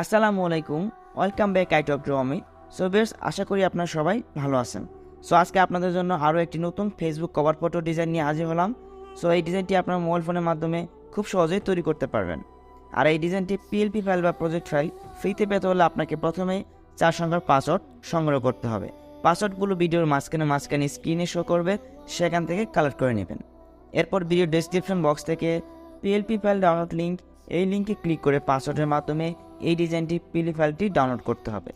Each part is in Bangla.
আসসালামু আলাইকুম, welcome back to AMIT। So viewers, আশা করি আপনারা সবাই ভালো আছেন। সো আজকে আপনাদের জন্য আরও একটি নতুন ফেসবুক কভার ফটো ডিজাইন নিয়ে হাজির হলাম। সো এই ডিজাইনটি আপনার মোবাইল ফোনের মাধ্যমে খুব সহজেই তৈরি করতে পারবেন। আর এই ডিজাইনটি পিএলপি ফাইল বা প্রজেক্ট ফাইল ফ্রিতে পেতে হলে আপনাকে প্রথমেই 4 সংখ্যার পাসওয়ার্ড সংগ্রহ করতে হবে। পাসওয়ার্ডগুলো ভিডিওর মাঝখানে স্ক্রিনে শো করবে, সেখান থেকে কালেক্ট করে নেবেন। এরপর ভিডিও ডেসক্রিপশন বক্স থেকে পিএলপি ফাইল ডাউনলোড লিঙ্ক, এই লিঙ্কে ক্লিক করে পাসওয়ার্ডের মাধ্যমে এই ডিজাইনটি পিএলপি ফাইলটি ডাউনলোড করতে হবে।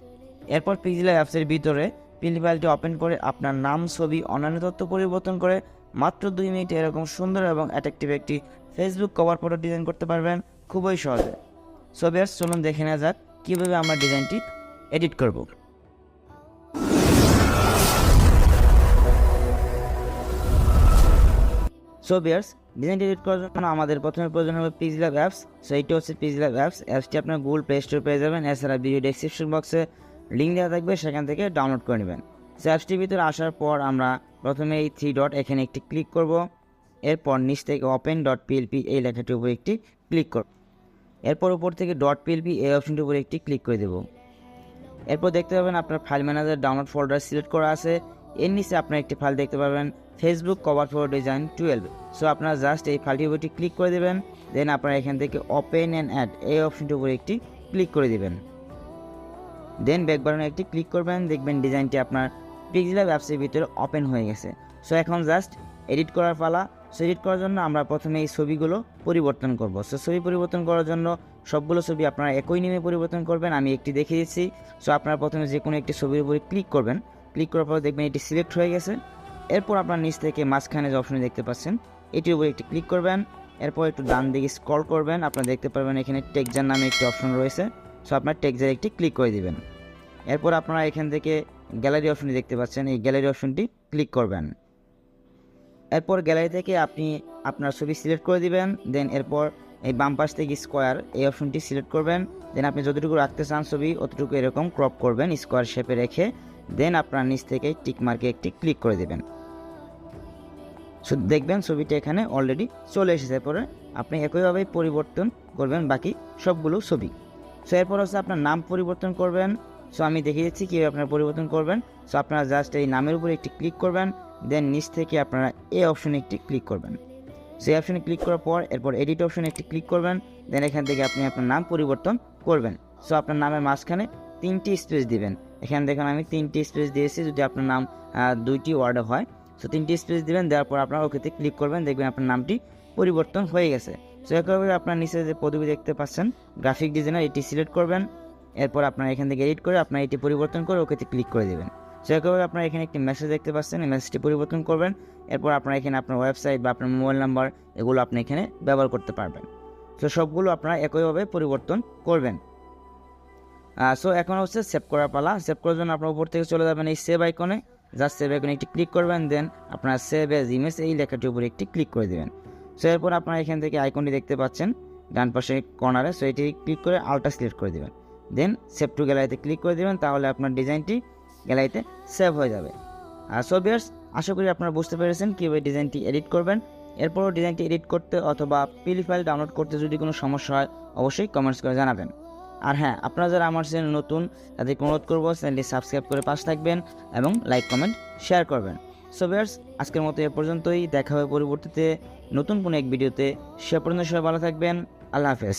এরপর পিক্সেল অ্যাপসের ভিতরে পিএলপি ফাইলটি ওপেন করে আপনার নাম, ছবি, অন্যান্য তথ্য পরিবর্তন করে মাত্র 2 মিনিটে এরকম সুন্দর এবং অ্যাট্রাকটিভ একটি ফেসবুক কভার ফটো ডিজাইন করতে পারবেন খুবই সহজে। সো ভিউয়ার্স, চলুন দেখে নেওয়া যাক কীভাবে আমরা ডিজাইনটি এডিট করব। সো ভিউয়ার্স, ডিজাইনটি এডিট করার জন্য আমাদের প্রথমে প্রয়োজন হবে পিক্সেলাব অ্যাপস। সো এইটি হচ্ছে পিক্সেলাব অ্যাপসটি আপনার গুগল প্লে স্টোর পেয়ে যাবেন। এছাড়া ভিডিও ডেসক্রিপশন বক্সে লিঙ্ক দেওয়া থাকবে, সেখান থেকে ডাউনলোড করে নেবেন। সো অ্যাপসটির ভিতরে আসার পর আমরা প্রথমে এই 3 ডট এখানে একটি ক্লিক করব। এরপর নিচ থেকে open.plp এই লেখাটির উপর একটি ক্লিক করব। এরপর উপর থেকে .plp এই অপশনটির উপর একটি ক্লিক করে দেব। এরপর দেখতে পাবেন আপনার file manager download folder select করা আছে। এর নিচে আপনার একটি ফাইল দেখতে পাবেন Facebook cover photo design 12। So আপনারা জাস্ট এই ফাইলটির উপর ক্লিক করে দেবেন। দেন আপনারা এখান থেকে ওপেন অ্যান্ড অ্যাড এই অপশনটির উপর একটি ক্লিক করে দেবেন। দেন ব্যাক বাটনে একটি ক্লিক করবেন, দেখবেন ডিজাইনটি আপনার পিক্সেলাব অ্যাপসের ভিতরে ওপেন হয়ে গেছে। সো এখন জাস্ট এডিট করার পালা। সো এডিট করার জন্য আমরা প্রথমে এই ছবিগুলো পরিবর্তন করব। সো ছবি পরিবর্তন করার জন্য সবগুলো ছবি আপনারা একই নিয়মে পরিবর্তন করবেন, আমি একটি দেখিয়ে দিচ্ছি। সো আপনারা প্রথমে যে কোনো একটি ছবির উপরে ক্লিক করবেন। ক্লিক করার পর দেখবেন এটি সিলেক্ট হয়ে গেছে। এরপর আপনার নিচ থেকে মাঝখানে যে অপশন দেখতে পাচ্ছেন এটির উপরে একটি ক্লিক করবেন। এরপর একটু ডান দিকে স্ক্রল করবেন, আপনারা দেখতে পারবেন এখানে টেক্সচার নামে একটি অপশন রয়েছে। সো আপনার টেক্সচার একটি ক্লিক করে দিবেন। এরপর আপনারা এখান থেকে গ্যালারি অপশনটি দেখতে পাচ্ছেন, এই গ্যালারি অপশনটি ক্লিক করবেন। এরপর গ্যালারি থেকে আপনি আপনার ছবি সিলেক্ট করে দিবেন। দেন এরপর এই বাম পাশ থেকে স্কোয়ার এই অপশনটি সিলেক্ট করবেন। দেন আপনি যতটুকু রাখতে চান ছবি অতটুকু এরকম ক্রপ করবেন স্কোয়ার শেপে রেখে। দেন আপনার নিচ থেকে টিক মার্কে একটি ক্লিক করে দেবেন। সো দেখবেন ছবিটা এখানে অলরেডি চলে এসেছে। পরে আপনি একইভাবে পরিবর্তন করবেন বাকি সবগুলো ছবি। সো এরপর হচ্ছে আপনার নাম পরিবর্তন করবেন। সো আমি দেখিয়ে দিচ্ছি কীভাবে আপনারা পরিবর্তন করবেন। সো আপনারা জাস্ট এই নামের উপরে একটি ক্লিক করবেন। দেন নিচ থেকে আপনারা এই অপশনে একটি ক্লিক করবেন। সেই অপশনে ক্লিক করার পর এরপর এডিট অপশনে একটি ক্লিক করবেন। দেন এখান থেকে আপনি আপনার নাম পরিবর্তন করবেন। সো আপনার নামের মাঝখানে 3টি স্পেস দিবেন। এখানে দেখুন আমি 3টি স্পেস দিয়েছি, যদি আপনার নাম 2টি ওয়ার্ডে হয়। সো 3টি স্পেস দিবেন, দেওয়ার পর আপনার ওকেতে ক্লিক করবেন, দেখবেন আপনার নামটি পরিবর্তন হয়ে গেছে। সো একইভাবে আপনার নিচে যে পদবি দেখতে পাচ্ছেন গ্রাফিক ডিজাইনার, এটি সিলেক্ট করবেন। এরপর আপনার এখান থেকে এডিট করে আপনার এটি পরিবর্তন করে ওকেতে ক্লিক করে দেবেন। সো একইভাবে আপনার এখানে একটি মেসেজ দেখতে পাচ্ছেন, এই মেসেজটি পরিবর্তন করবেন। এরপর আপনারা এখানে আপনার ওয়েবসাইট বা আপনার মোবাইল নাম্বার এগুলো আপনি এখানে ব্যবহার করতে পারবেন। সো সবগুলো আপনারা একইভাবে পরিবর্তন করবেন। সো এখন হচ্ছে সেভ করার পালা। সেভ করার জন্য আপনার উপর থেকে চলে যাবেন এই সেভ আইকনে, জাস্ট সেভ আইকনে একটি ক্লিক করবেন। দেন আপনার সেভ এজ ইমেজ এই লেখাটির উপরে একটি ক্লিক করে দেবেন। সো এরপর আপনারা এখান থেকে আইকনটি দেখতে পাচ্ছেন ডান পাশে কর্নারে। সো এটি ক্লিক করে আলটা সিলেক্ট করে দেবেন। দেন সেভ টু গ্যালারিতে ক্লিক করে দেবেন, তাহলে আপনার ডিজাইনটি গ্যালারিতে সেভ হয়ে যাবে। আর সো ভিউয়ার্স, আশা করি আপনারা বুঝতে পেরেছেন কীভাবে ডিজাইনটি এডিট করবেন। এরপরও ডিজাইনটি এডিট করতে অথবা পিএলপি ফাইল ডাউনলোড করতে যদি কোনো সমস্যা হয় অবশ্যই কমেন্টস করে জানাবেন। আর হ্যাঁ, আপনারা যারা আমার চ্যানেল নতুন তাদেরকে অনুরোধ করবো চ্যানেলটি সাবস্ক্রাইব করে পাশে থাকবেন এবং লাইক কমেন্ট শেয়ার করবেন। সো ভিউয়ার্স, আজকের মতো এ পর্যন্তই। দেখা হবে পরবর্তীতে নতুন কোনো এক ভিডিওতে। সে পর্যন্ত সবাই ভালো থাকবেন। আল্লাহ হাফেজ।